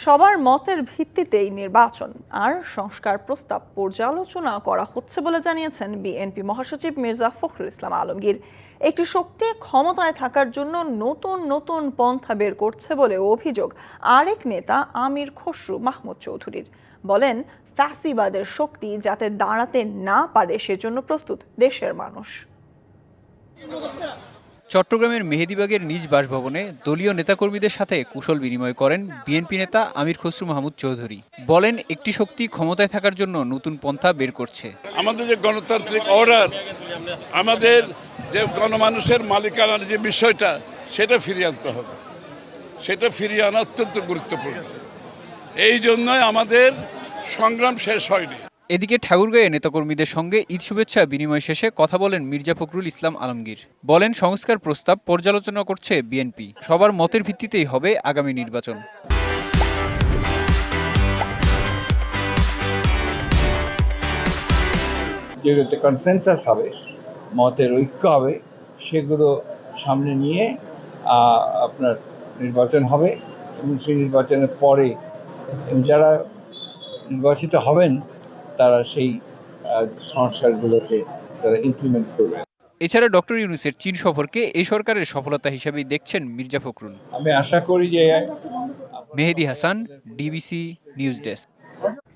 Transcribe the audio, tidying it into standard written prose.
সবার মতের ভিত্তিতেই নির্বাচন আর সংস্কার প্রস্তাব পর্যালোচনা করা হচ্ছে বলে জানিয়েছেন বিএনপি মহাসচিব মির্জা ফখরুল ইসলাম আলমগীর। একটি শক্তি ক্ষমতায় থাকার জন্য নতুন নতুন পন্থা বের করছে বলে অভিযোগ আরেক নেতা আমির খসরু মাহমুদ চৌধুরীর। বলেন, ফ্যাসিবাদের শক্তি যাতে দাঁড়াতে না পারে সেজন্য প্রস্তুত দেশের মানুষ। চট্টগ্রামের মেহেদীবাগের নিজ বাসভবনে দলীয় নেতাকর্মীদের সাথে কুশল বিনিময় করেন বিএনপি নেতা আমির খসরু মাহমুদ চৌধুরী। বলেন, একটি শক্তি ক্ষমতায় থাকার জন্য নতুন পন্থা বের করছে। আমাদের যে গণতান্ত্রিক অর্ডার, আমাদের যে গণমানুষের মালিকানার যে বিষয়টা, সেটা ফিরিয়ে আনতে হবে। সেটা ফিরিয়ে আনা অত্যন্ত গুরুত্বপূর্ণ। এই জন্যই আমাদের সংগ্রাম শেষ হয়নি। এদিকে ঠাকুরগাঁয়ে নেতাকর্মীদের সঙ্গে ঈদ শুভেচ্ছা বিনিময় শেষে কথা বলেন মির্জা ফখরুল ইসলাম আলমগীর। বলেন, সংস্কার প্রস্তাব পর্যালোচনা করছে বিএনপি। সবার মতের ভিত্তিতেই হবে আগামী নির্বাচন। যেগুলোতে কনসেনসাস হবে, মতের ঐক্য হবে, সেগুলো সামনে নিয়ে আপনার নির্বাচন হবে এবং সেই নির্বাচনের পরে যারা নির্বাচিত হবেন তারা সেই সংস্কারগুলোকে তারা ইমপ্লিমেন্ট করবে। এছাড়া ডক্টর ইউনূসের চীন সফরকে এই সরকারের সফলতা হিসেবেই দেখছেন মির্জা ফখরুল। আমি আশা করি যে মেহেদী হাসান, ডিবিসি নিউজ ডেস্ক।